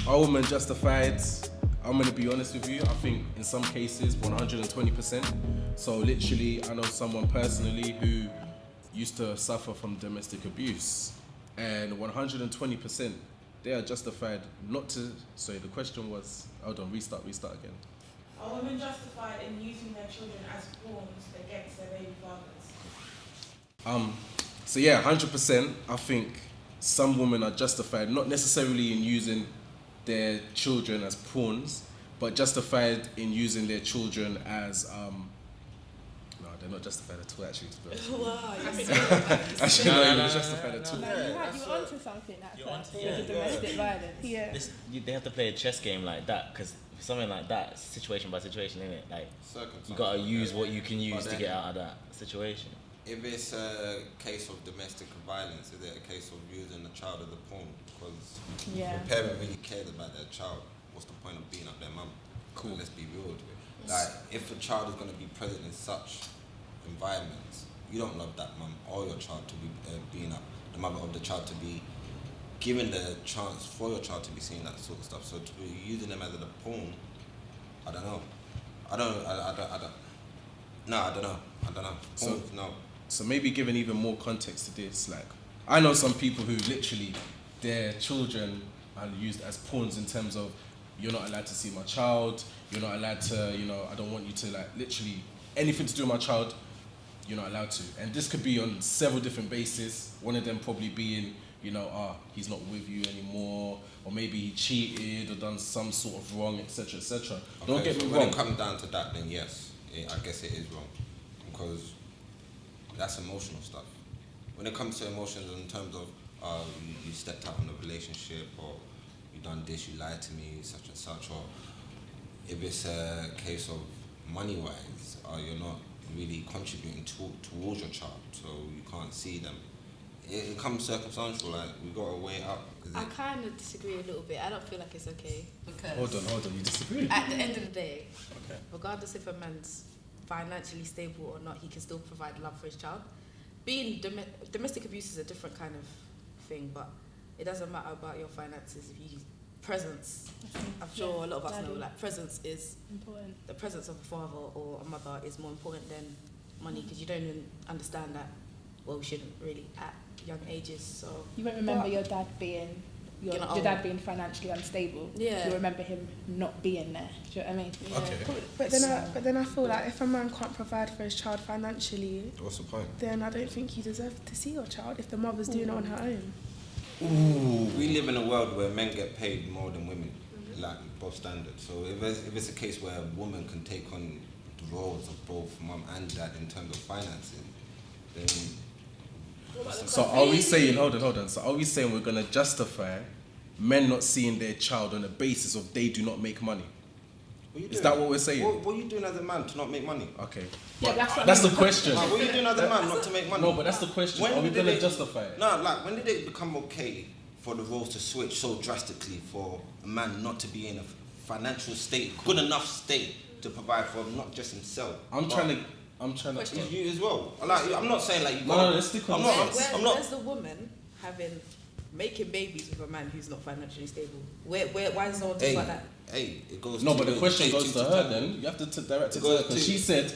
Are women justified? I'm gonna be honest with you. I think in some cases 120%. So literally, I know someone personally who used to suffer from domestic abuse, and 120% they are justified not to. Sorry, the question was. Hold on, restart again. Are women justified in using their children as pawns against their baby fathers? So yeah, 100%. I think some women are justified, not necessarily in using their children as pawns, but justified in using their children as no, they're not justified at all. Actually, to be honest. Wow. Actually, not even justified at all. You're onto something at first with the domestic violence. Yeah. They have to play a chess game like that, because something like that, situation by situation, innit? Like, you gotta use what you can use to get out of that situation. If it's a case of domestic violence, is it a case of using the child as a pawn? Because if a parent really cares about their child, what's the point of beating up their mum? Cool. Let's be real with it. Like, if a child is going to be present in such environments, you don't love that mum or your child to be beating up the mother of the child, to be given the chance for your child to be seeing that sort of stuff. So to be using them as a pawn, I don't know. I don't know. Pawns, no. So maybe giving even more context to this, like, I know some people who literally, their children are used as pawns in terms of, you're not allowed to see my child, you're not allowed to, I don't want you to, like, literally anything to do with my child, you're not allowed to. And this could be on several different bases. One of them probably being, he's not with you anymore, or maybe he cheated or done some sort of wrong, etc., etc. Okay, Don't get me when wrong. it comes down to that, then yes, I guess it is wrong, because that's emotional stuff. When it comes to emotions in terms of you stepped out on a relationship, or you done this, you lied to me, such and such, or if it's a case of money-wise, you're not really contributing towards your child, so you can't see them. It comes circumstantial, like, we got to weigh it up. I kind of disagree a little bit. I don't feel like it's okay, because Hold on, you disagree? at the end of the day, Okay. regardless if a man's financially stable or not, he can still provide love for his child. Being domestic abuse is a different kind of thing, but it doesn't matter about your finances. If you presence, I'm sure a lot of us know, like, presence is important. The presence of a father or a mother is more important than money, because you don't even understand that. Well, we shouldn't really at young ages. So You won't remember your dad being your dad being financially unstable. Yeah. You remember him not being there. Do you know what I mean? Yeah. Okay. But then I feel like if a man can't provide for his child financially, What's the point? then I don't think you deserve to see your child if the mother's doing it on her own. We live in a world where men get paid more than women, like both standards. So if it's a case where a woman can take on the roles of both mum and dad in terms of financing, then... So are we saying, hold on, so are we saying we're going to justify men not seeing their child on the basis of they do not make money? Is that what we're saying? What are you doing as a man to not make money? Okay. Yeah, That's the question. Like, what are you doing as a man not to make money? No, but that's the question. Are we going to justify it? No, like, when did it become okay for the roles to switch so drastically for a man not to be in a financial state, good enough state to provide for not just himself? I'm trying to. You as well. Like, I'm not saying like you. No, let's stick on this. I'm not. Where's the woman making babies with a man who's not financially stable? Why is no one talking about that? Hey, it goes. No, but the question goes to her then. You have to direct it to her, because she said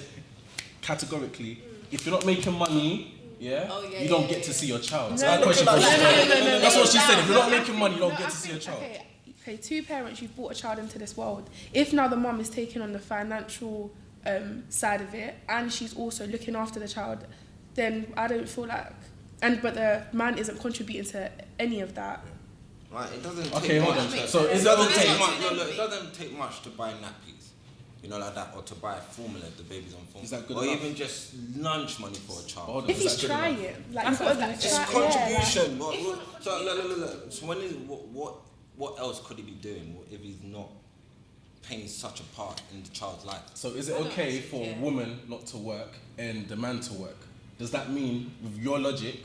categorically, if you're not making money, you don't get to see your child. So that question. That's what she said. If you're not making money, you don't get to see your child. Okay, two parents, you've brought a child into this world. If now the mum is taking on the financial side of it, and she's also looking after the child, then I don't feel like, but the man isn't contributing to any of that. Right, it doesn't. Okay, take hold much. on. So it doesn't take much. Look, it doesn't take much to buy nappies, like that, or to buy formula if the baby's on formula. Is that good or enough? even just lunch money for a child. If he's trying, like, That's what I'm It's contribution. So look. So what else could he be doing if he's not playing such a part in the child's life? So is it okay for a woman not to work and the man to work? Does that mean, with your logic,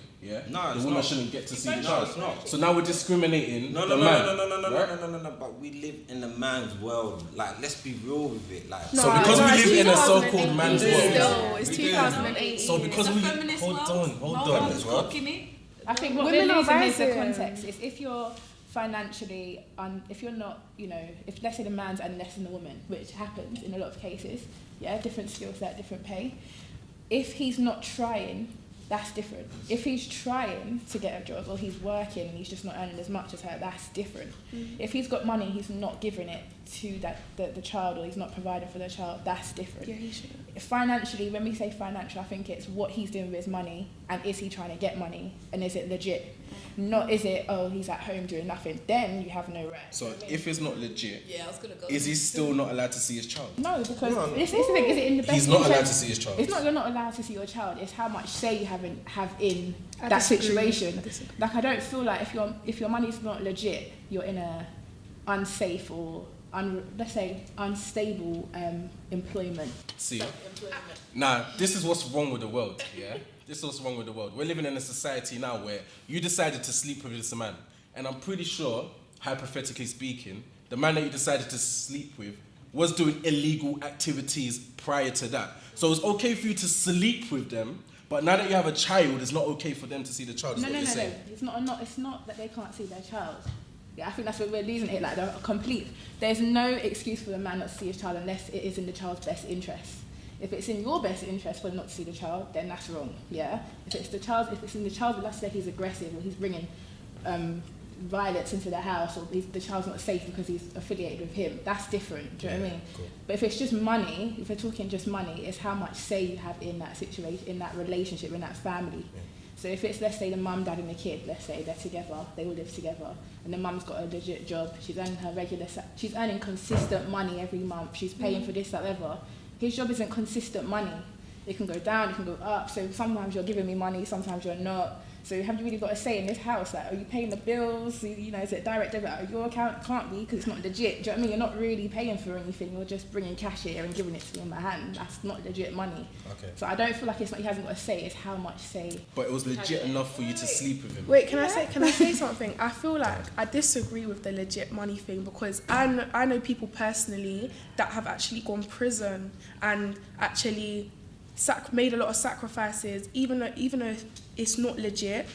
No, the woman shouldn't get to see the No, child? it's not. So now we're discriminating No, the man. No. But we live in a man's world. Like, let's be real with it. Like, So because we live in a so-called man's world. Still, it's 2008. So because we hold on. I think what Women we're are losing is the rising. context. Is if you're financially, if you're not, if let's say the man's earning less than the woman, which happens in a lot of cases, different skill set, different pay. If he's not trying, that's different. If he's trying to get a job or he's working and he's just not earning as much as her, that's different. If he's got money, he's not giving it to the child, or he's not providing for the child, that's different. Yeah, he should. Financially, when we say financial, I think it's what he's doing with his money, and is he trying to get money, and is it legit? Not is it, he's at home doing nothing, then you have no right. So if it's not legit, I was gonna go. is he still not allowed to see his child? No, because it's the thing, is it in the best He's not interest? allowed to see his child. It's not you're not allowed to see your child, it's how much say you have in that situation. Like, I don't feel like if your money's not legit, you're in a unsafe or let's say unstable employment. See, now this is what's wrong with the world, yeah? This is what's wrong with the world. We're living in a society now where you decided to sleep with this man, and I'm pretty sure, hypothetically speaking, the man that you decided to sleep with was doing illegal activities prior to that. So it's okay for you to sleep with them, but now that you have a child, it's not okay for them to see the child. No. It's not that they can't see their child. Yeah, I think that's what we're losing it. Like, there's no excuse for the man not to see his child unless it is in the child's best interest. If it's in your best interest for him not to see the child, then that's wrong. Yeah. If it's in the child, let's say he's aggressive or he's bringing violence into the house, or the child's not safe because he's affiliated with him, that's different. Do you know what I mean? Cool. But if it's just money, if we're talking just money, it's how much say you have in that situation, in that relationship, in that family. Yeah. So if it's, let's say, the mum, dad and the kid, let's say they're together, they all live together, and the mum's got a legit job, she's earning consistent money every month, she's paying for this, that, whatever. His job isn't consistent money. It can go down, it can go up, so sometimes you're giving me money, sometimes you're not. So have you really got a say in this house? Like, are you paying the bills? Is it direct debit out of your account? Can't be, because it's not legit. Do you know what I mean? You're not really paying for anything. You're just bringing cash here and giving it to me in my hand. That's not legit money. Okay. So I don't feel like he hasn't got a say. It's how much say. But it was legit enough for you to sleep with him. Wait, can I say something? I feel like I disagree with the legit money thing, because I know people personally that have actually gone prison and actually made a lot of sacrifices, even though it's not legit,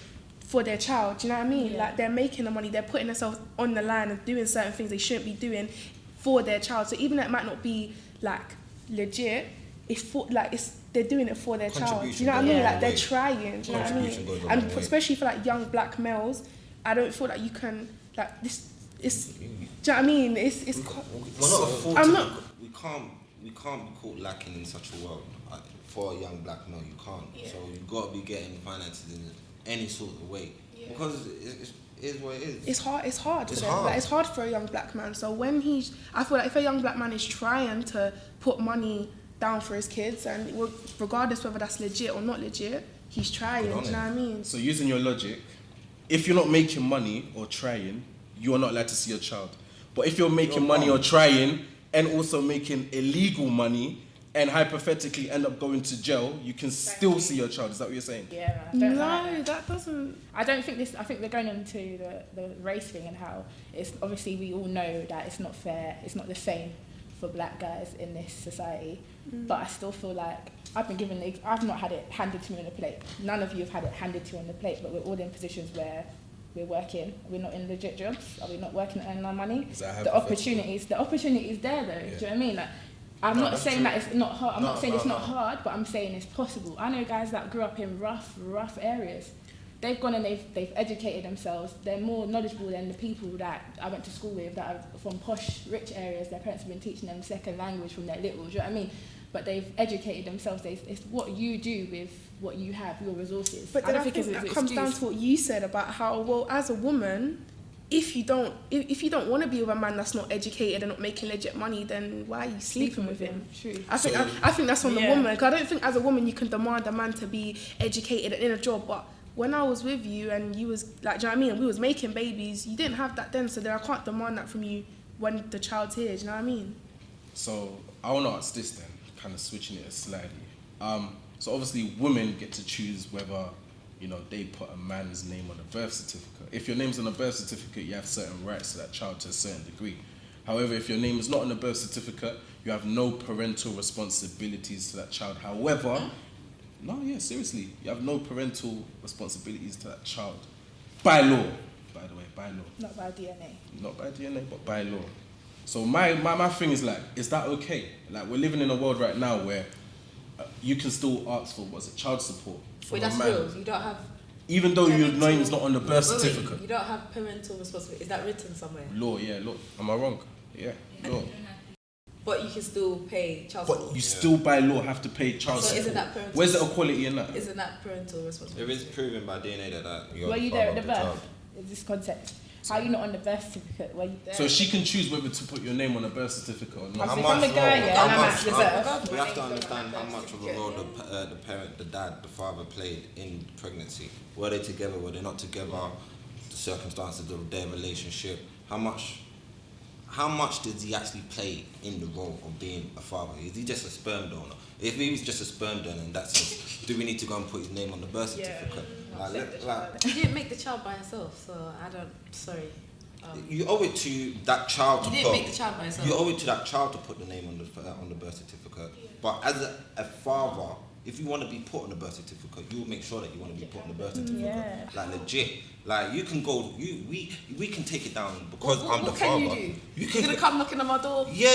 for their child. Do you know what I mean? Yeah. Like, they're making the money, they're putting themselves on the line and doing certain things they shouldn't be doing for their child. So even though it might not be like legit, they're doing it for their child. Do you know what I mean? Like, they're trying. Do you know what I mean? And especially for like young black males, I don't feel like you can like this. It's. Do you know what I mean? We can't be caught lacking in such a world. For a young black male, you can't. Yeah. So you've got to be getting finances in any sort of way, because it is what it is. It's hard. It's hard for a young black man. So I feel like if a young black man is trying to put money down for his kids, and regardless whether that's legit or not legit, he's trying. Do you know what I mean? So using your logic, if you're not making money or trying, you are not allowed to see your child. But if you're making money or trying, and also making illegal money, and hypothetically end up going to jail, you can still see your child. Is that what you're saying? Yeah. That doesn't. I don't think this. I think we're going into the race thing, and how it's obviously we all know that it's not fair. It's not the same for black guys in this society. But I still feel like I've not had it handed to me on the plate. None of you have had it handed to you on the plate. But we're all in positions where we're working. We're not in legit jobs. Are we not working and earning our money? The opportunity is there though. Yeah. Do you know what I mean? Like, I'm not saying that it's not hard. I'm not saying it's not hard, but I'm saying it's possible. I know guys that grew up in rough areas. They've gone and they've educated themselves. They're more knowledgeable than the people that I went to school with that are from posh, rich areas. Their parents have been teaching them second language from their little. Do you know what I mean? But they've educated themselves. It's what you do with what you have, your resources. But then I think that comes down to what you said about how, well, as a woman, if you don't want to be with a man that's not educated and not making legit money, then why are you sleeping with him? True. I think that's on the woman. Because I don't think as a woman you can demand a man to be educated and in a job. But when I was with you and you was like, do you know what I mean? We was making babies. You didn't have that then, so then I can't demand that from you when the child's here. Do you know what I mean? So I want to ask this then, kind of switching it slightly. So obviously women get to choose whether, they put a man's name on a birth certificate. If your name's on a birth certificate, you have certain rights to that child to a certain degree. However, if your name is not on a birth certificate, you have no parental responsibilities to that child. However, seriously, you have no parental responsibilities to that child. By law, by the way, by law. Not by DNA. Not by DNA, but by law. So my thing is like, is that okay? Like, we're living in a world right now where you can still ask for, child support from Wait, that's a man. real. You don't have. Even though your name's not on the birth Wait, certificate. you don't have parental responsibility. Is that written somewhere? Law, yeah, law. Am I wrong? Yeah, law. But you can still pay child support. But you still by law have to pay child So support. isn't that parental? Where's the equality in that? Isn't that parental responsibility? If it's proven by DNA that you're Were the you there at father the of the child. birth? Is this concept? How are you not on the birth certificate? Were you there? So she can choose whether to put your name on a birth certificate or not. How much? I'm a guy, yeah, and I'm at reserve. We have to understand how much of a role the parent, the dad, the father played in pregnancy. Were they together? Were they not together? The circumstances of their relationship. How much did he actually play in the role of being a father? Is he just a sperm donor? If he was just a sperm donor in that sense, do we need to go and put his name on the birth certificate? You didn't make the child by herself, so I don't. Sorry. You owe it to that child to You didn't make the child by herself. You owe it to that child to put the name on the birth certificate. But as a father, if you want to be put on the birth certificate, you will make sure that you want to be put on the birth certificate. Yeah. Like legit. Like you can go. We can take it down because I'm the what father. can you do? You're gonna come knocking on my door? Yeah.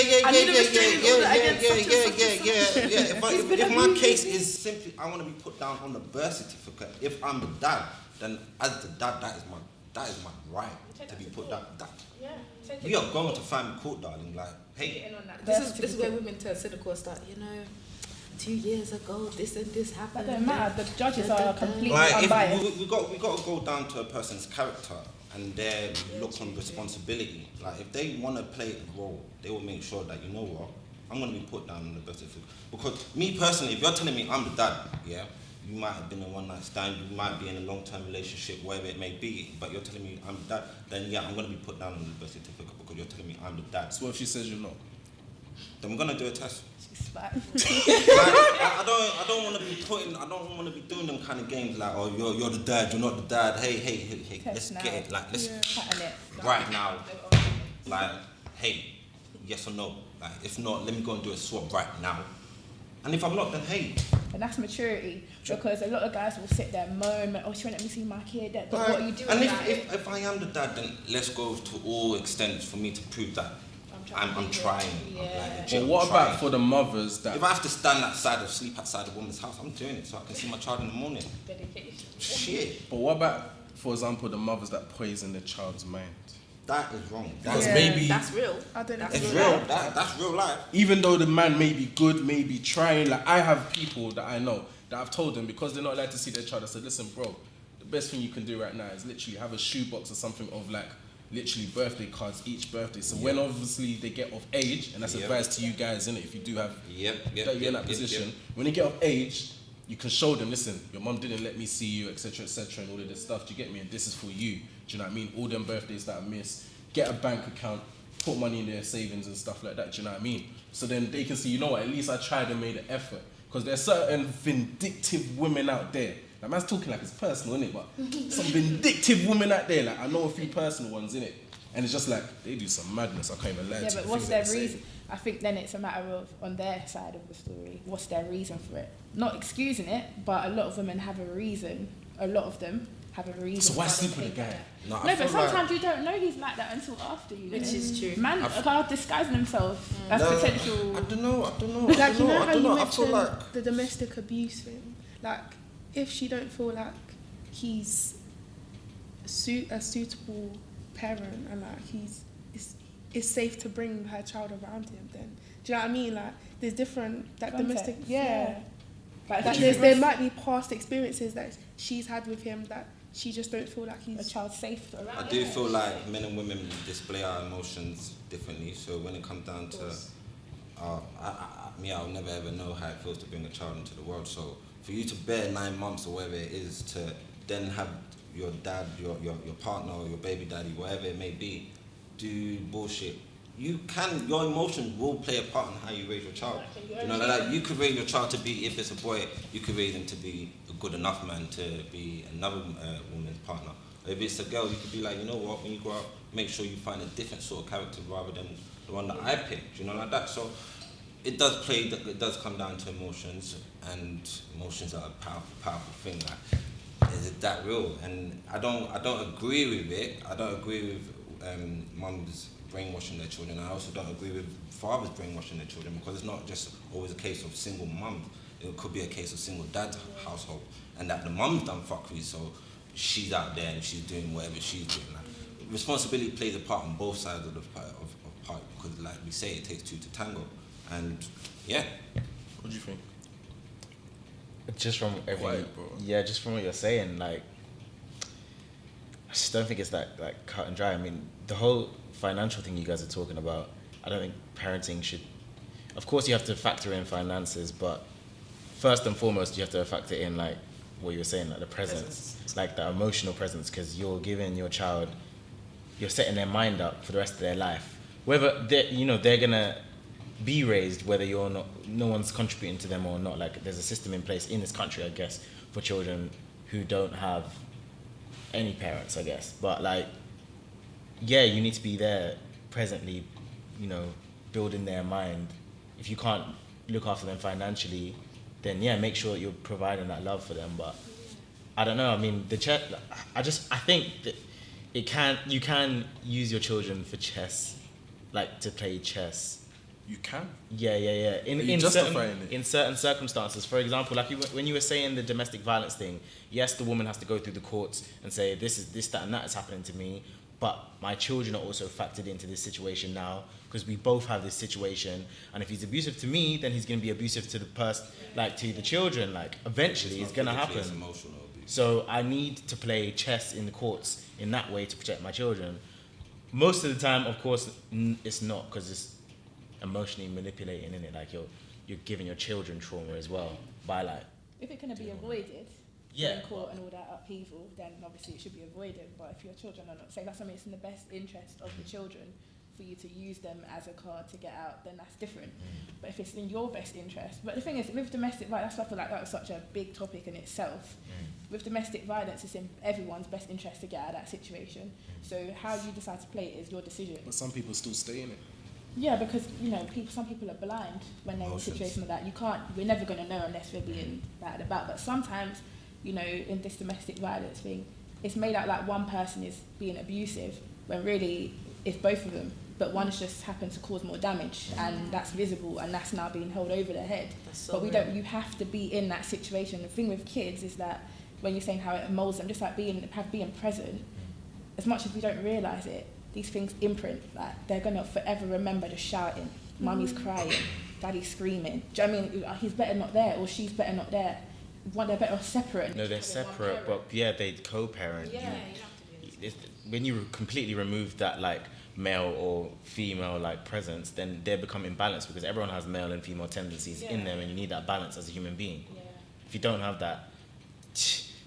If my case is simply I want to be put down on the birth certificate, if I'm the dad, then as the dad, that is my right to be put down. We are going to family court, darling. Like, hey, this is where women turn cynical and start. 2 years ago, this and this happened. That don't matter. The judges are completely like unbiased. we got to go down to a person's character and their look on responsibility. Like if they want to play a role, they will make sure that, you know what, I'm going to be put down on the birth certificate. Because me personally, if you're telling me I'm the dad, yeah, you might have been in a one-night stand, you might be in a long-term relationship, wherever it may be, but you're telling me I'm the dad, then yeah, I'm going to be put down on the birth certificate because you're telling me I'm the dad. So what if she says you're not? Then we're going to do a test. Like, I don't want to be doing them kind of games like, oh, you're the dad, you're not the dad. Hey, let's get it. Like, let's right now. Like, hey, yes or no. Like, if not, let me go and do a swap right now. And if I'm not, then hey. and that's maturity, because a lot of guys will sit there and moan, oh, she won't let me see my kid. But what are you doing? And if I am the dad, then let's go to all extents for me to prove that I'm trying. Yeah. But what about for the mothers that... If I have to stand outside or sleep outside a woman's house, I'm doing it so I can see my child in the morning. Dedication. Shit. But what about, for example, the mothers that poison their child's mind? That is wrong. Because maybe... That's real. I don't know. It's real. That's real life. Even though the man may be good, may be trying, like I have people that I know that I've told them because they're not allowed to see their child, I said, listen, bro, the best thing you can do right now is literally have a shoebox or something of like literally birthday cards each birthday. So when obviously they get of age, and that's advice to you guys, innit, if you do have that you're in that position, when they get of age, you can show them, listen, your mum didn't let me see you, etc., and all of this stuff. Do you get me? And this is for you. Do you know what I mean? All them birthdays that I miss, get a bank account, put money in their savings and stuff like that. Do you know what I mean? So then they can see, you know what? At least I tried and made an effort. Because there's certain vindictive women out there. Like, man's talking like it's personal, innit? But some vindictive women out there, like I know a few personal ones, innit? And it's just like, they do some madness, I can't even lie to you. Yeah, but what's their reason? I think then it's a matter of, on their side of the story, what's their reason for it? Not excusing it, but a lot of women have a reason. A lot of them have a reason. So why sleep with a guy? No, but sometimes you don't know he's like that until after you. Which is true. Man are disguising themselves as potential. I don't know. Like, you know how you I feel mentioned like the domestic abuse thing? Like, if she don't feel like he's a suitable parent and like it's safe to bring her child around him, then do you know what I mean? Like, there's different domestic, Like there might be past experiences that she's had with him that she just don't feel like he's a child safe around. I do feel like men and women display our emotions differently. So when it comes down to, I'll never ever know how it feels to bring a child into the world. So for you to bear 9 months or whatever it is to then have your dad, your partner or your baby daddy, whatever it may be, do bullshit. Your emotions will play a part in how you raise your child. You know, like you could raise your child to be, if it's a boy, you could raise him to be a good enough man to be another woman's partner. Or if it's a girl, you could be like, you know what, when you grow up, make sure you find a different sort of character rather than the one that I picked, you know, like that. So it does come down to emotions, and emotions are a powerful thing. Like, is it that real? And I don't agree with it. I don't agree with mums brainwashing their children. I also don't agree with fathers brainwashing their children, because it's not just always a case of single mum. It could be a case of single dad household, and that the mum's done fuckery, so she's out there and she's doing whatever she's doing. Like, responsibility plays a part on both sides of the part, because, like we say, it takes two to tango. And yeah. What do you think? Just from just from what you're saying, like, I just don't think it's that like cut and dry. I mean, the whole financial thing you guys are talking about, I don't think parenting should. Of course, you have to factor in finances, but first and foremost, you have to factor in, like what you were saying, like the presence, like the emotional presence, because you're giving your child, you're setting their mind up for the rest of their life. Whether they're gonna be raised, whether you're not, no one's contributing to them or not. Like, there's a system in place in this country, I guess, for children who don't have any parents, I guess. But like, yeah, you need to be there presently, building their mind. If you can't look after them financially, then yeah, make sure you're providing that love for them. But I don't know. I mean, I think that you can use your children for chess, like to play chess. You can? Yeah. In certain circumstances. For example, like when you were saying the domestic violence thing, yes, the woman has to go through the courts and say, this, that, and that is happening to me, but my children are also factored into this situation now, because we both have this situation, and if he's abusive to me, then he's going to be abusive to the person, like to the children. Like, eventually it's going to happen. It's emotional abuse. So I need to play chess in the courts in that way to protect my children. Most of the time, of course, it's not, because it's emotionally manipulating, innit? Like, you're giving your children trauma as well by, like, if it can be avoided in court and all that upheaval, then obviously it should be avoided. But if your children are not safe, that's something it's in the best interest of the children for you to use them as a card to get out, then that's different. But if it's in your best interest, but the thing is, with domestic violence, I feel like that was such a big topic in itself. With domestic violence, it's in everyone's best interest to get out of that situation. So how you decide to play it is your decision. But some people still stay in it. Yeah, because some people are blind when they're in a situation like that. We're never going to know unless we're being bad about. But sometimes, in this domestic violence thing, it's made out like one person is being abusive when really it's both of them. But one's just happened to cause more damage, and that's visible, and that's now being held over their head. But you have to be in that situation. The thing with kids is that when you're saying how it molds them, just like being present, as much as we don't realise it, these things imprint. Like, they're gonna forever remember just shouting, mummy's crying, daddy's screaming. Do you know what I mean? He's better not there, or she's better not there. They're better separate. No, they're separate, but yeah, they co-parent. Yeah, you have to be. When you completely remove that, like, male or female, like, presence, then they become imbalanced, because everyone has male and female tendencies in them, and you need that balance as a human being. Yeah. If you don't have that,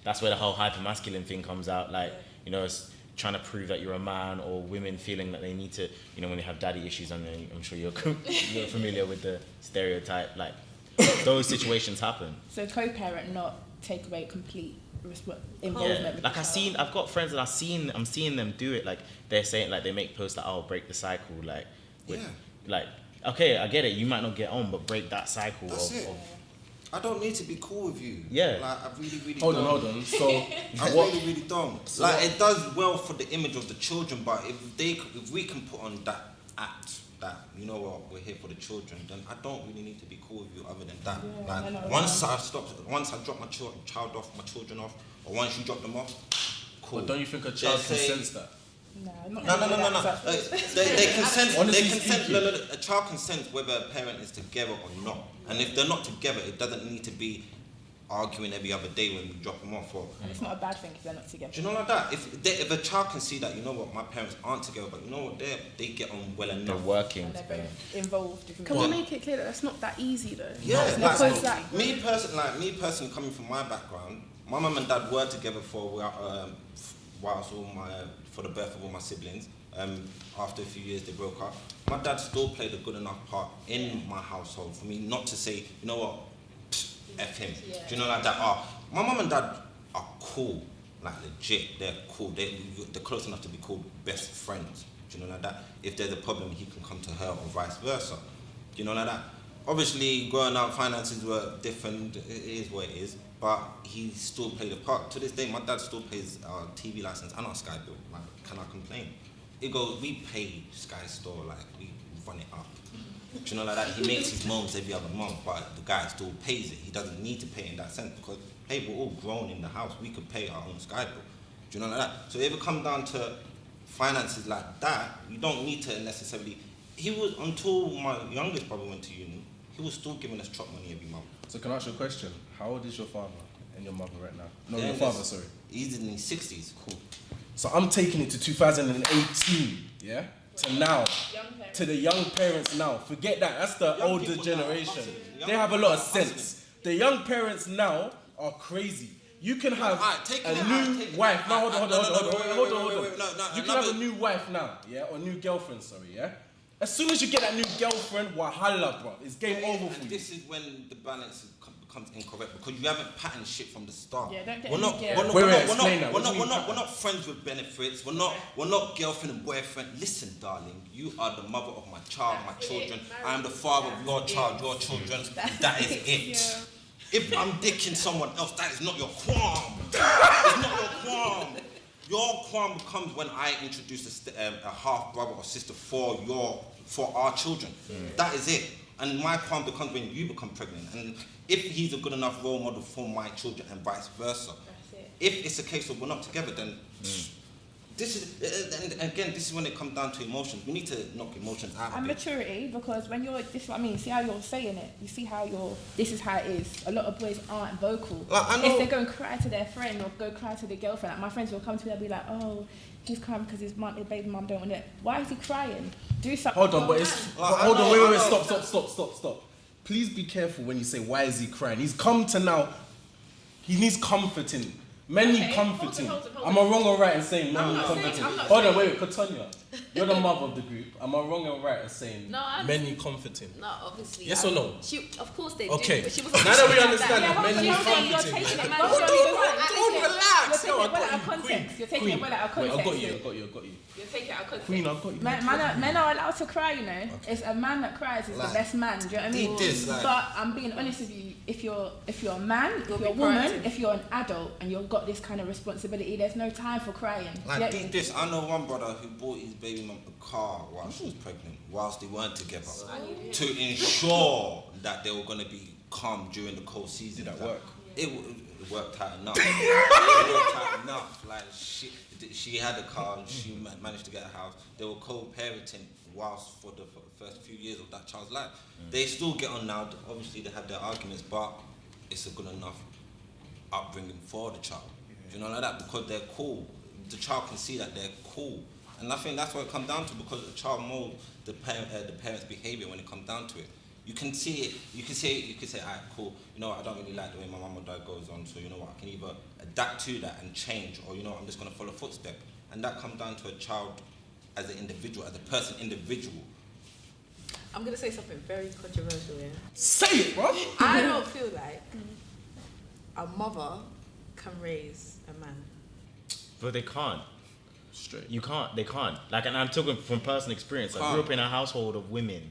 that's where the whole hypermasculine thing comes out. Like, it's trying to prove that you're a man, or women feeling that they need to, when they have daddy issues, and I'm sure you're familiar with the stereotype, like, those situations happen. So co-parent, not take away complete involvement. Yeah. Like, I've got friends and I'm seeing them do it. Like, they're saying, like, they make posts like, "Oh, break the cycle." Like, like, okay, I get it. You might not get on, but break that cycle. That's it. I don't need to be cool with you. Yeah. Like, I really, really Hold don't. Hold on. So, I really, really don't. So like, it does well for the image of the children, but if we can put on that act, that, we're here for the children, then I don't really need to be cool with you other than that. Yeah, like, once I drop my child off, my children off, or once you drop them off, cool. But don't you think a child can sense that? No. They consent. A child consents whether a parent is together or not. And if they're not together, it doesn't need to be arguing every other day when we drop them off. And it's not a bad thing if they're not together. Do you know like that? If a child can see that, my parents aren't together, but they get on well enough. They're working. And they're both involved. Can we make it clear that that's not that easy though? Yeah, because me personally, coming from my background, my mum and dad were together for the birth of all my siblings. After a few years, they broke up. My dad still played a good enough part in my household for me not to say, F him. Yeah. Do you know, like that? My mum and dad are cool, like legit. They're cool. They're close enough to be called best friends. Do you know, like that? If there's a problem, he can come to her, or vice versa. Do you know, like that? Obviously, growing up, finances were different. It is what it is. but he still played a part. To this day, my dad still pays our TV license and our Sky bill. Like, can I complain? It goes, we pay Sky Store, like, we run it up. Do you know, like that? He makes his moans every other month, but the guy still pays it. He doesn't need to pay in that sense because, hey, we're all grown in the house. We could pay our own Sky bill. Do you know, like that? So if it comes down to finances like that, you don't need to necessarily... He was, until my youngest brother went to uni, he was still giving us chop money every month. So can I ask you a question? How old is your father and your mother right now? No, They're your father, sorry. He's in his 60s. Cool. So I'm taking it to 2018, yeah? To now. To the young parents now. Forget that. That's the Young older people generation. now, They have a lot of sense. The young parents now are crazy. You can have a new wife. No, hold on. You can have a new wife now, yeah? Or new girlfriend, sorry, yeah? As soon as you get that new girlfriend, wahala, bro. It's game over for you. This is when the balance becomes incorrect because you haven't patterned shit from the start. Yeah, don't get we're not friends with benefits. We're not girlfriend and boyfriend. Listen, darling, you are the mother of my child, my children. I am the father of your child, your children. That is it. Yeah. If I'm dicking someone else, that is not your qualm. It's not your qualm. Your qualm comes when I introduce a half brother or sister for our children. That is it. And my qualm becomes when you become pregnant. And if he's a good enough role model for my children and vice versa. That's it. If it's a case of we're not together, then this is, and again, this is when it comes down to emotions. We need to knock emotions out And of it. maturity, because when you're, this is what I mean, see how you're saying it, you see how this is how it is. A lot of boys aren't vocal. Like, I know, if they go and cry to their friend or go cry to their girlfriend, like my friends will come to me and be like, oh, he's crying because his baby mum don't want it. Why is he crying? Do something. Hold on, but it's... Hold on, wait, stop. Please be careful when you say, why is he crying? He's come to now... He needs comforting. Men need comforting. Hold on. Am I wrong or right in saying men need comforting? I'm not Hold on, wait, Katonya. You're the mother of the group. Am I wrong or right in saying men need comforting? No, obviously. Yes or no? Of course they Okay. do. But she was Now that we understand that men need You're comforting. taking it, man. don't relax. You're taking it well out of context. You're taking it well out of Wait, context. I got you. You're taking it out of context. Queen, I've got you. Men are allowed to cry, you know. It's a man that cries is the best man. Do you know what I mean? But I'm being honest with you. If you're a man, if you're a woman, if you're an adult and you've got this kind of responsibility, there's no time for crying. Like, beat this. I know one brother who bought his baby mum a car while she was pregnant, whilst they weren't together, to ensure that they were going to be calm during the cold season. Did that work? It worked out enough. It worked out enough. Like, she had a car, she managed to get a house. They were co-parenting whilst for the first few years of that child's life. They still get on now. Obviously, they have their arguments, but it's a good enough upbringing for the child. You know, like that, because they're cool. The child can see that they're cool. And I think that's what it comes down to, because the child molds the parent's behavior when it comes down to it. You can see it, you can say, alright, cool, you know what, I don't really like the way my mum or dad goes on, so you know what, I can either adapt to that and change, or you know what, I'm just gonna follow footstep. And that comes down to a child as an individual, as a person individual. I'm gonna say something very controversial here. Say it, bro. I don't feel like a mother can raise a man. But they can't. Straight. You can't. They can't. Like, and I'm talking from personal experience. I grew up in a household of women.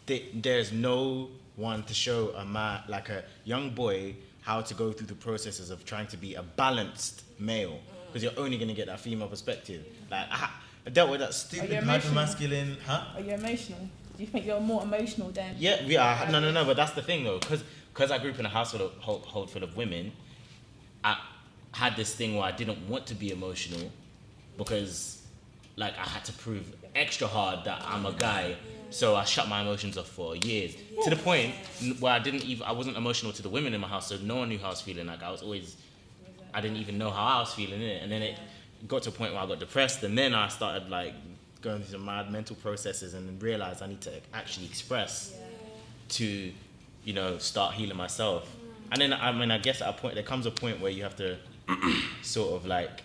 There's no one to show a man, like a young boy, how to go through the processes of trying to be a balanced male, because you're only going to get that female perspective. Like, I dealt with that stupid hypermasculine. Are you emotional? Do you think you're more emotional than? Yeah. No. But that's the thing though, because I grew up in a household full of women. I had this thing where I didn't want to be emotional, because like I had to prove extra hard that I'm a guy. So I shut my emotions off for years, to the point where I wasn't emotional to the women in my house, so no one knew how I was feeling. Like I didn't even know how I was feeling in it. And then it got to a point where I got depressed, and then I started like going through some mad mental processes and realized I need to actually express to, you know, start healing myself. And then, I guess at a point, there comes a point where you have to sort of like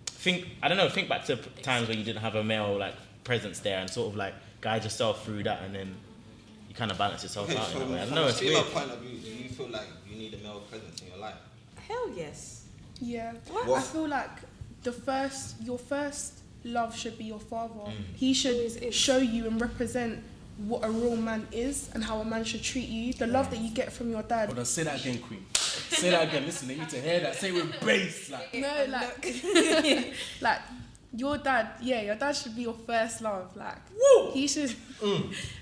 think back to times where you didn't have a male like presence there, and sort of like guide yourself through that, and then you kind of balance yourself out in a way. I don't know, it's weird. From a point of view, do you feel like you need a male presence in your life? Hell yes. Yeah. What? I feel like your first love should be your father. He should show you and represent what a real man is and how a man should treat you. The love that you get from your dad. Hold on, say that again, Queen. Say that again. Listen, they need to hear that. Say it with bass. Like. No, like, like your dad should be your first love. Like, woo! He should.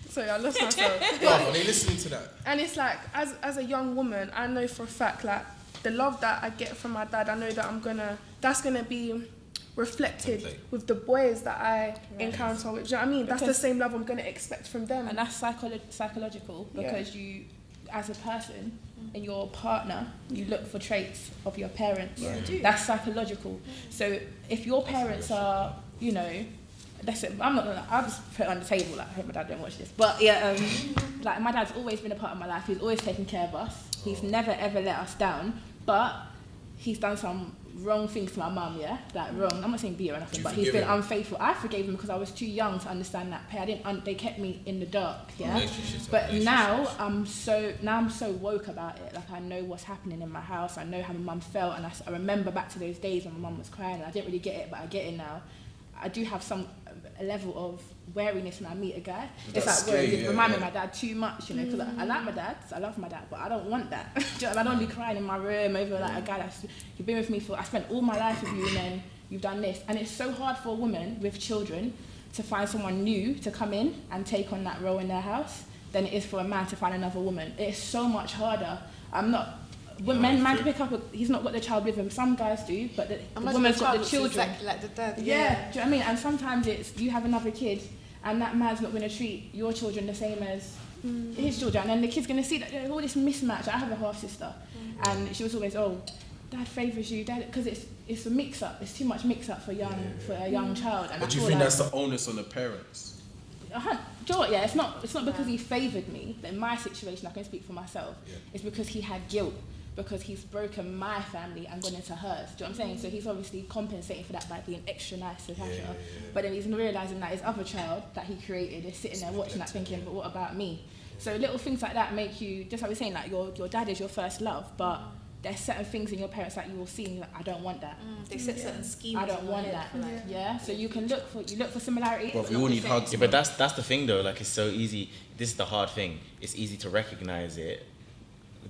Sorry, I lost myself. Are they listening to that? And it's like, as a young woman, I know for a fact, like, the love that I get from my dad, I know that that's gonna be reflected with the boys that I encounter with. Do you know what I mean? That's the same love I'm gonna expect from them. And that's psychological, because you, as a person, and your partner, you look for traits of your parents. Yeah, you do. That's psychological. So if your parents are, you know, that's it. I'll just put it on the table. Like, I hope my dad don't watch this. But yeah, like my dad's always been a part of my life. He's always taken care of us. He's never ever let us down. But he's done some wrong things to my mum. Yeah, like wrong. I'm not saying beat or nothing, but he's been unfaithful. I forgave him because I was too young to understand that pain. They kept me in the dark. Yeah. But now I'm so woke about it. Like, I know what's happening in my house. I know how my mum felt, and I remember back to those days when my mum was crying. And I didn't really get it, but I get it now. I do have a level of wariness when I meet a guy. It's like, where you remind me of my dad too much, you know, because I like my dad, I love my dad, but I don't want that. I don't want to be crying in my room over like a guy you've been with me I spent all my life with you, and then you've done this. And it's so hard for a woman with children to find someone new to come in and take on that role in their house than it is for a man to find another woman. It's so much harder. Man can pick up he's not got the child with him. Some guys do, but the woman's got the children. Exactly like the dad. Yeah. Do you know what I mean? And sometimes it's you have another kid, and that man's not going to treat your children the same as his children, and then the kid's going to see that there's all this mismatch. I have a half sister, and she was always, dad favours you, dad, because it's a mix up. It's too much mix up for a young child. And but do you think that's the onus on the parents? Yeah, it's not because he favoured me. But in my situation, I can speak for myself. Yeah. It's because he had guilt. Because he's broken my family and gone into hers. Do you know what I'm saying? So he's obviously compensating for that by being extra nice to Tasha. But then he's realising that his other child that he created is sitting there watching that thinking, but what about me? So little things like that make you, just like we're saying, like your dad is your first love, but there's certain things in your parents that you will see and you're like, I don't want that. They set certain schemes. I don't want that. So you can look for similarity. Well, we all need hugs. Yeah, but that's the thing though, like, it's so easy. This is the hard thing. It's easy to recognise it,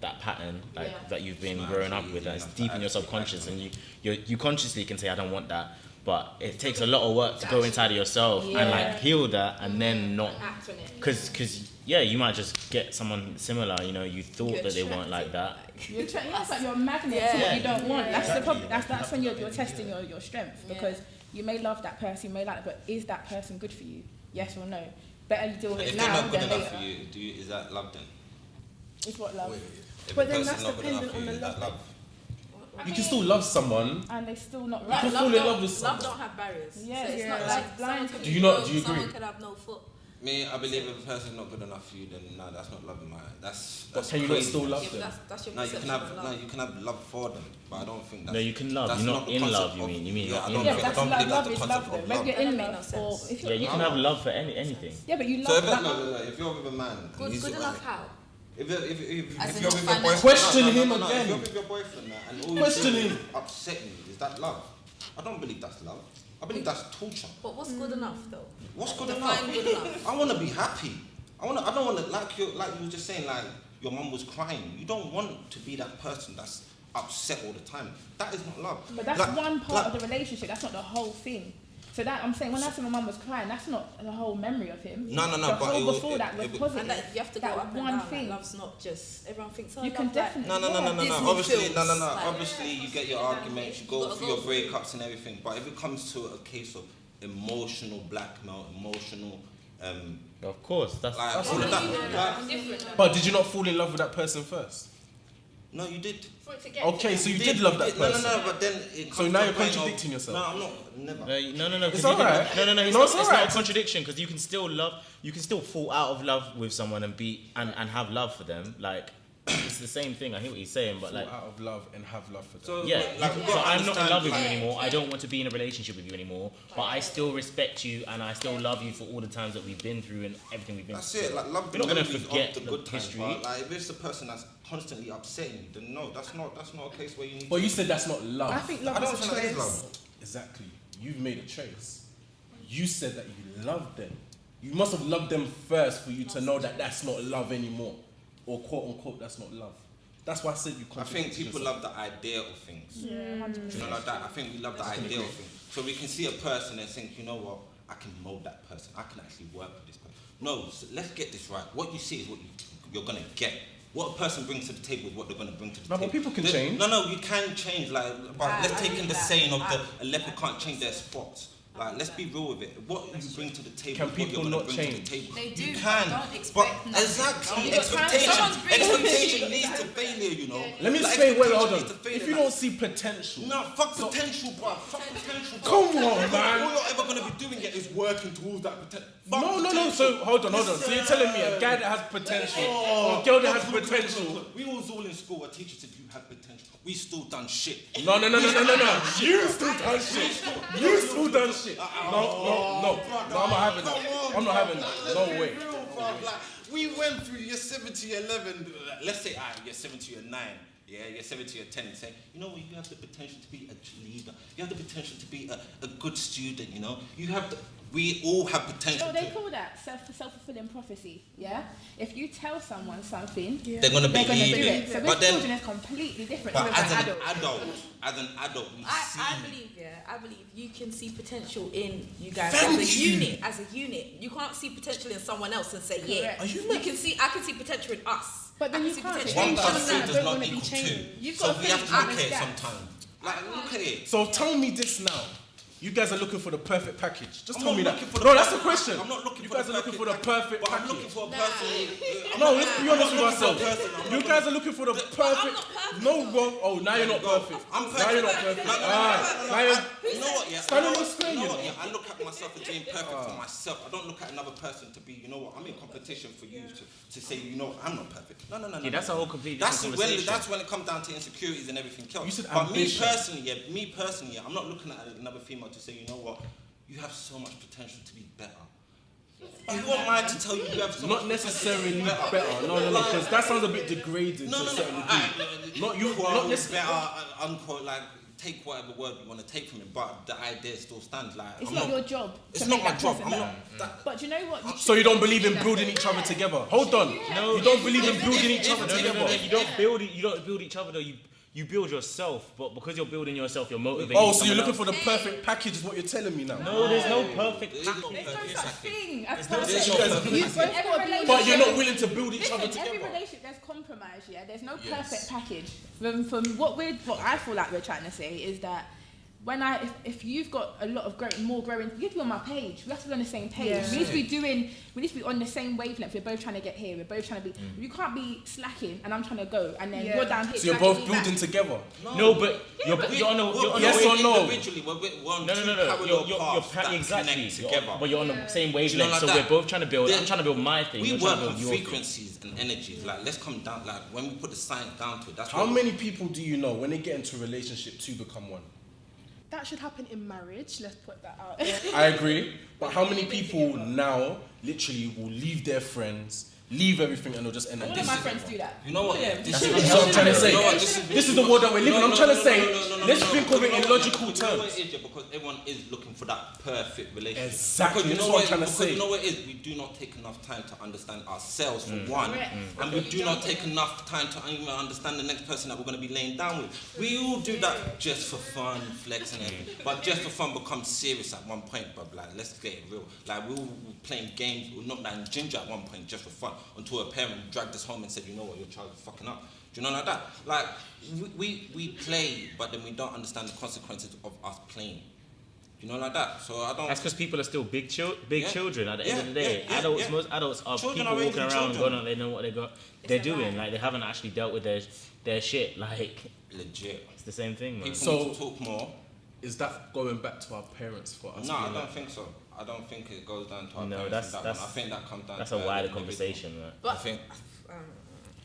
that pattern that you've been growing up with, that's deep in your subconscious, and you consciously can say I don't want that, but it takes a lot of work to go inside of yourself and like heal that, and then not act on it, because you might just get someone similar, you know, you thought that they weren't like that. It's like you're a magnet to what you don't want. That's the problem. That's when you're testing your strength, because you may love that person, you may like it, but is that person good for you? Yes or no? Better you deal with it now than later. If they're not good enough for you, is that love then? It's what love. But then that's dependent on the love. You can still love someone, and they still not right. You can fall in love with someone. Love don't have barriers. Yeah, so it's not like blind. Do you agree? Someone could have no foot. Me, I believe if a person's not good enough for you, then no, that's not love in my eye. That's can you not still love them? That's your perception of love. No, you can have love for them, but I don't think that's... No, you can love. You're not in love, you mean? Yeah, not in love. I don't believe that's the concept of love. Maybe you're in love, or if you can have love for anything. Yeah, but you love that. If you're with a man... Good enough how? If you're with your boyfriend... Question him again. If you're with your boyfriend and all you do upset you, is that love? I don't believe that's love. I believe that's torture. But what's good enough though? What's good enough? Good enough. I want to be happy. I don't want to, like you were just saying, like your mum was crying. You don't want to be that person that's upset all the time. That is not love. But that's one part of the relationship. That's not the whole thing. So that I'm saying, when I said my mum was crying, that's not the whole memory of him. No. The whole before that was positive. And that you have to go up and down. Like, love's not just everyone thinks. Oh, you can definitely. No. Obviously, obviously, you get your arguments, you go through your breakups and everything. But if it comes to a case of emotional blackmail, of course, that's all of that. But did you not fall in love with that person first? No, you did. Okay, so you did love that person. No, but then so now you're contradicting yourself. No, I'm not. Never. No. It's alright. It's not a contradiction, because you can still love. You can still fall out of love with someone and have love for them. Like, it's the same thing. I hear what he's saying, but like, out of love and have love for them. So, so I'm not in love with you anymore. I don't want to be in a relationship with you anymore. But I still respect you and I still love you for all the times that we've been through and everything we've been through. That's it. Like, love. We're not going to forget the good times. history. But like, if it's the person that's constantly upsetting you, then no, that's not a case where you need. But you said that's not love. I think love is a choice. Love. Exactly. You've made a choice. You said that you loved them. You must have loved them first for you to know that that's not love anymore, or quote unquote that's not love. That's why I said you I think people love the idea of things. Yeah, 100%. You know, like that. I think we love the idea of things. So we can see a person and think, you know what, I can mold that person. I can actually work with this person. No, so let's get this right. What you see is what you're gonna get. What a person brings to the table is what they're gonna bring to the table. But people can change. No, you can change. Like, but let's take in the saying of a leopard can't change their spots. Like, let's be real with it. What you bring to the table, can people not bring change? To the table. They do. You can. Don't expect but exactly. Someone's bringing Expectation leads to failure. You know. Let me Like, explain. Wait, hold on. expectation leads to failure, If you like- don't see potential, No, fuck potential, bro. Fuck potential, bro. Come on, All man. you're ever gonna be doing it is working towards that potential. No. So hold on. So you're telling me a guy that has potential, or a girl that has potential. We was all in school. A teacher said you had potential. We still done shit. No. You still done shit. You still done shit. No. I'm not having that. I'm not having that. No way. Like, we went through year 7 to year 11. Let's say year 7 to year 9. Yeah, year 7 to year 10. And say, you know what? You have the potential to be a leader. You have the potential to be a good student. You know, we all have potential. So they call that self-fulfilling prophecy, yeah? If you tell someone something, they're going to do believe it. So But with then, children, it's completely different. but Even as for an adults. adult, we see. I believe you can see potential in you guys Thank as a you. unit. As a unit, you can't see potential in someone else and say, yeah. Correct. I can see potential in us. But then I you can see can't potential change in One someone plus that three does don't not want to be equal 2. changed. You've So got we to have to look think at it out of sometimes. Like, look at it. So tell me this now. You guys are looking for the perfect package. Just I'm tell not me that. looking for the No, that's the perfect- question. I'm not looking You for guys the are looking for the perfect perfect But I'm looking package. for a person. No, let's be honest with I'm ourselves. not looking for a person. You guys are looking for the perfect. not perfect. No wrong. Oh, now you're not perfect. I'm perfect. Now you're not perfect. Now you're. You know what? Yeah. Stand on You know the screen, what? you know. Yeah. I look at myself as being perfect for myself. I don't look at another person to be. You know what? I'm in competition for you to say. You know, I'm not perfect. No. Yeah, that's a whole completely different conversation. That's when it comes down to insecurities and everything else. You said but ambition. me personally, I'm not looking at another female to say, you know what? You have so much potential to be better. Who am I to tell you you have so Not much necessarily potential to be better. No, because that sounds a bit degrading to a certain degree. Not you. Not necessarily. better, unquote, like, take whatever word you want to take from it, but the idea still stands. Like, It's I'm not your job. It's to not make my that job. person I'm better. not. But you know what? So you don't believe in building each other together? Hold on. No. You don't believe in building each other No, together. you don't build each other though. You build yourself, but because you're building yourself, you're motivating. Oh, so you're looking someone for the perfect package is what you're telling me now? No, there's no perfect There's no package. There's no such thing as no perfect. such thing. You've both got to be. But you're not willing to build each other Listen, every together. relationship there's compromise, yeah. There's no Yes. perfect package. From what I feel like we're trying to say is that if you've got a lot of more growing, you have to be on my page. We have to be on the same page. Yeah. We need to be on the same wavelength. We're both trying to get here. We're both trying to be. You can't be slacking and I'm trying to go, and then Yeah. you're down here. So you're slacking both me building back. together. No, but you're on a Yes or no? Individually, we're on No. two You're parallel paths that exactly. connect together. But you're on the same You know, wavelength, like so that. we're both trying to build. Then I'm trying to build my thing. We you're work trying to on build your thing. frequencies and energies. Like, let's come down. Like, when we put the science down to it, that's How what many people do you know when they get into a relationship two become one? That should happen in marriage. Let's put that out there. I agree. But how many people now literally will leave their friends, leave everything, and they'll just end up All of my friends do that. You know what? Yeah. This That's what I'm trying to say. You know what? This is the world that we're living. I'm trying to say, let's think of it in logical You know what terms. it is, yeah, because everyone is looking for that perfect relationship. Exactly, Because you that's know what I'm trying to because say. You know what it is? We do not take enough time to understand ourselves for one, Correct. and we do not take enough time to even understand the next person that we're going to be laying down with. We all do that just for fun, flex and everything. But just for fun becomes serious at one point. But like, let's get it real. Like, we were playing games, we were not like ginger at one point just for fun, until a parent dragged us home and said, you know what, your child is fucking up. Do you know, like that? Like, we play, but then we don't understand the consequences of us playing. You know, like that. So I don't. That's because people are still big children at the end of the day. Yeah, Adults, yeah. most adults are Children people are walking raising around children. going on, they know what they're doing. Like, they haven't actually dealt with their shit. Like, Legit. it's the same thing, man. People So- need to talk more. Is that going back to our parents for us? No, I being don't like- think so. I don't think it goes down to our No, parents that's- in that one. I think that comes down That's to a wider individual. conversation, man. I But think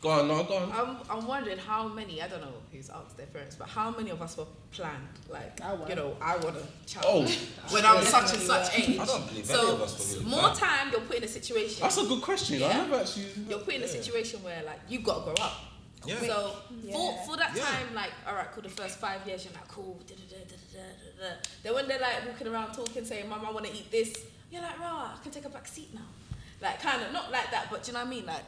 Go on. I'm wondering how many, I don't know who's asked their parents, but how many of us were planned? Like, I was. you know, I want a child Oh, when I'm such and such age. I don't believe any of us So were really more planned. time you're put in a situation. that's a good question. I Yeah. never actually. You're put in a situation where like you've got to grow up. Yeah. So Yeah. for that Yeah. time, like, all right, cool. The first 5 years, you're like, cool. Da, da, da, da, da, da, da. Then when they're like walking around talking, saying, "Mum, I want to eat this," you're like, "Rah, I can take a back seat now." Like, kind of not like that, but do you know what I mean? Like,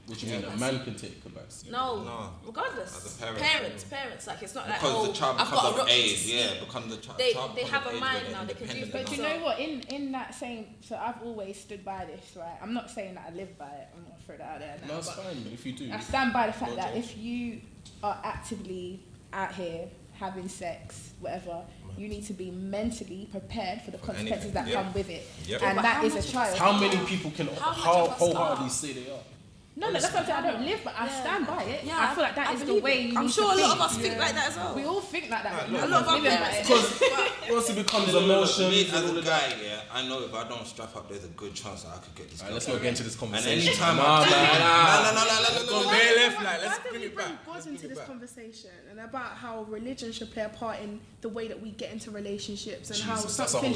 What do you mean? A man can take a backseat? No. Regardless. As a parent. Parents. Like, it's not because like, the child I've got becomes a of rock age. to Yeah, sleep. becomes the child. They have a mind now. They can do But things. you know what? In that same, so I've always stood by this, right? I'm not saying that I live by it. I'm not gonna throw that out there now. No, it's fine if you do. I stand by the fact that if you are actively out here having sex, whatever, you need to be mentally prepared for the consequences that come with it. And that is a child. How many people can wholeheartedly say they are? No, that's what I'm saying. I don't live, but I stand by it. Yeah, I feel like that is the way you need I'm to sure a lot think. of us think like that as well. We all think like that. A lot of our parents. Because once it becomes emotions Me and as all a of guy, that. yeah, I know if I don't strap up, there's a good chance that I could get this girl. Let's not get into this And conversation. anytime No, Let's bring it back. Goes into this conversation and about how religion should play a part in the way that we get into relationships and how something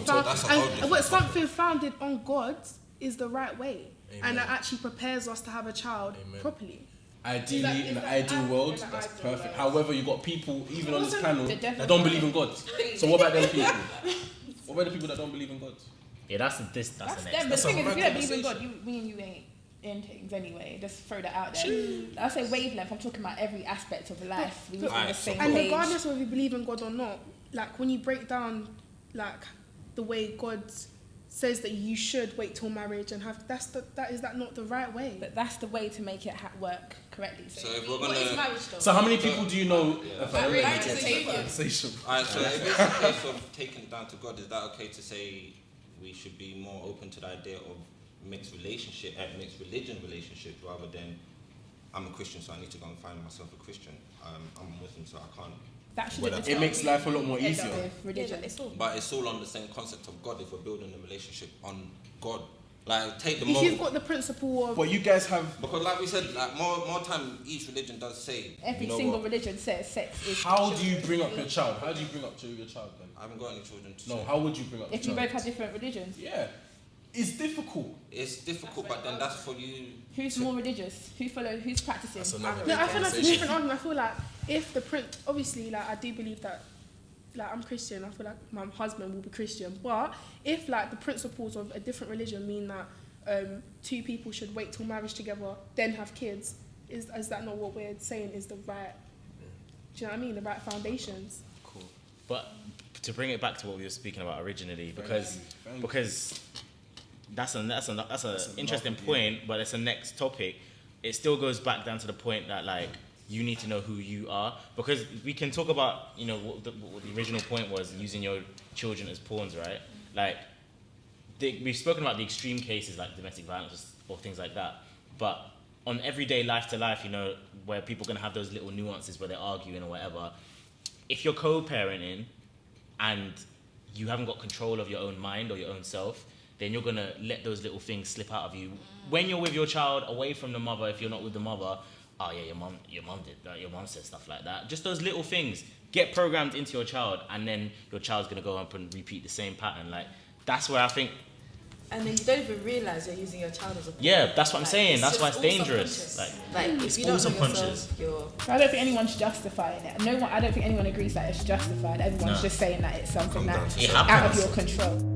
founded on God is the right way. Amen. And that actually prepares us to have a child properly. Ideally, in the ideal world, that's perfect. However, you got people, even on this panel, that don't believe in God. So what about them people? What about the people that don't believe in God? Yeah, that's the next. Them. The thing is, if you don't believe in God, me and you ain't in things anyway. Just throw that out there. I say wavelength. I'm talking about every aspect of life. We live on the same and page. regardless of if you believe in God or not, like when you break down, like the way God says that you should wait till marriage and have that is not the right way? But that's the way to make it work correctly. So if we're What is gonna, marriage though? So how many people do you know? Marriage is a Conversation. alright, so if it's a case of taking it down to God, is that okay to say we should be more open to the idea of mixed religion relationships rather than I'm a Christian, so I need to go and find myself a Christian. I'm a Muslim, so I can't. That should It makes life a lot more easier. Religion. But it's all on the same concept of God if we're building a relationship on God. Like, take the If moment. you've got the principle of... But you guys have... Because like we said, like more time each religion does say... Every you know single what? religion says sex is... How do you bring up your child? How do you bring up your child then? I haven't got any children to No, say. how would you bring up If your you child? both have different religions. Yeah. It's difficult. It's difficult, but then that's for you... Who's more religious? Who's practicing? No, I feel like it's a different argument. I feel like if the obviously, like I do believe that, like I'm Christian. I feel like my husband will be Christian. But if like the principles of a different religion mean that two people should wait till marriage together, then have kids, is that not what we're saying is the right? Do you know what I mean? The right foundations. Cool. But to bring it back to what we were speaking about originally, because that's an interesting point, but it's a next topic. It still goes back down to the point that like you need to know who you are, because we can talk about what the original point was, using your children as pawns, right? Like we've spoken about the extreme cases like domestic violence or things like that, but on everyday life to life, where people are gonna have those little nuances where they're arguing or whatever. If you're co-parenting and you haven't got control of your own mind or your own self, then you're gonna let those little things slip out of you. When you're with your child, away from the mother, if you're not with the mother, oh yeah, your mom did that, your mom said stuff like that. Just those little things get programmed into your child, and then your child's gonna go up and repeat the same pattern. Like that's where I think. And then you don't even realise you're using your child as a... Yeah, that's what I'm saying. That's just why it's all dangerous. subconscious. Like if it's you all don't know subconscious. yourself, So I don't think anyone's justifying it. I don't think anyone agrees that it's justified. Everyone's just saying that it's something that's out of your control.